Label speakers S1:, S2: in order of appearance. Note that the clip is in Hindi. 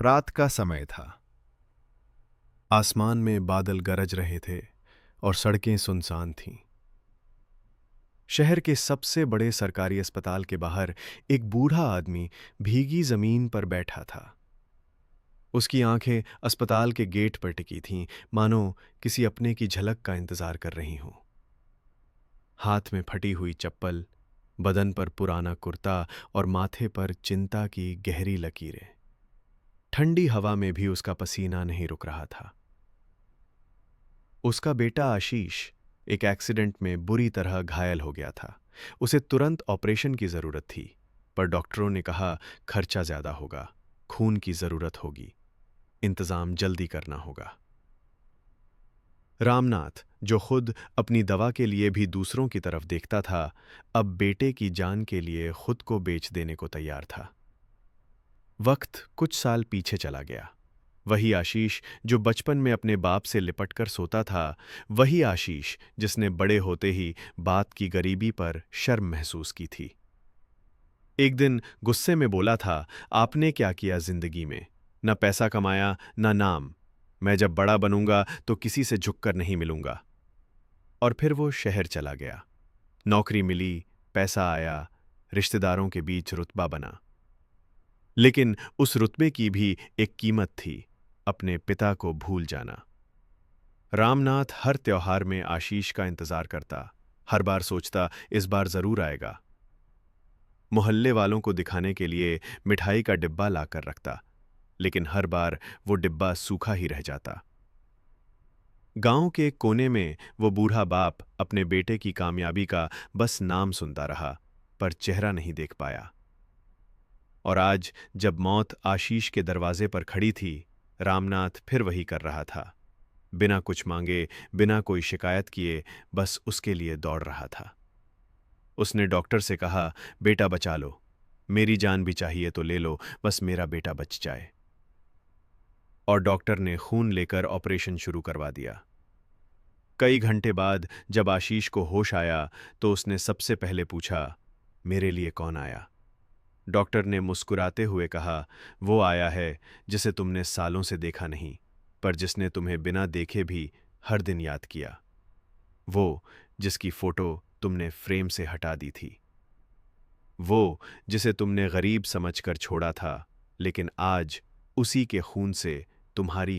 S1: रात का समय था। आसमान में बादल गरज रहे थे और सड़कें सुनसान थीं। शहर के सबसे बड़े सरकारी अस्पताल के बाहर एक बूढ़ा आदमी भीगी जमीन पर बैठा था। उसकी आंखें अस्पताल के गेट पर टिकी थीं, मानो किसी अपने की झलक का इंतजार कर रही हों। हाथ में फटी हुई चप्पल, बदन पर पुराना कुर्ता और माथे पर चिंता की गहरी लकीरें। ठंडी हवा में भी उसका पसीना नहीं रुक रहा था। उसका बेटा आशीष एक एक्सीडेंट में बुरी तरह घायल हो गया था। उसे तुरंत ऑपरेशन की जरूरत थी, पर डॉक्टरों ने कहा खर्चा ज्यादा होगा, खून की जरूरत होगी, इंतजाम जल्दी करना होगा। रामनाथ, जो खुद अपनी दवा के लिए भी दूसरों की तरफ देखता था, अब बेटे की जान के लिए खुद को बेच देने को तैयार था। वक्त कुछ साल पीछे चला गया। वही आशीष जो बचपन में अपने बाप से लिपटकर सोता था, वही आशीष जिसने बड़े होते ही बात की गरीबी पर शर्म महसूस की थी। एक दिन गुस्से में बोला था, आपने क्या किया जिंदगी में? न पैसा कमाया, न नाम। मैं जब बड़ा बनूंगा तो किसी से झुककर नहीं मिलूंगा। और फिर वो शहर चला गया। नौकरी मिली, पैसा आया, रिश्तेदारों के बीच रुतबा बना। लेकिन उस रुतबे की भी एक कीमत थी, अपने पिता को भूल जाना। रामनाथ हर त्योहार में आशीष का इंतजार करता, हर बार सोचता इस बार जरूर आएगा। मोहल्ले वालों को दिखाने के लिए मिठाई का डिब्बा लाकर रखता, लेकिन हर बार वो डिब्बा सूखा ही रह जाता। गांव के एक कोने में वो बूढ़ा बाप अपने बेटे की कामयाबी का बस नाम सुनता रहा, पर चेहरा नहीं देख पाया। और आज जब मौत आशीष के दरवाजे पर खड़ी थी, रामनाथ फिर वही कर रहा था। बिना कुछ मांगे, बिना कोई शिकायत किए, बस उसके लिए दौड़ रहा था। उसने डॉक्टर से कहा, बेटा बचा लो, मेरी जान भी चाहिए तो ले लो, बस मेरा बेटा बच जाए। और डॉक्टर ने खून लेकर ऑपरेशन शुरू करवा दिया। कई घंटे बाद जब आशीष को होश आया तो उसने सबसे पहले पूछा, मेरे लिए कौन आया? डॉक्टर ने मुस्कुराते हुए कहा, वो आया है जिसे तुमने सालों से देखा नहीं, पर जिसने तुम्हें बिना देखे भी हर दिन याद किया। वो जिसकी फोटो तुमने फ्रेम से हटा दी थी। वो जिसे तुमने गरीब समझकर छोड़ा था, लेकिन आज उसी के खून से तुम्हारी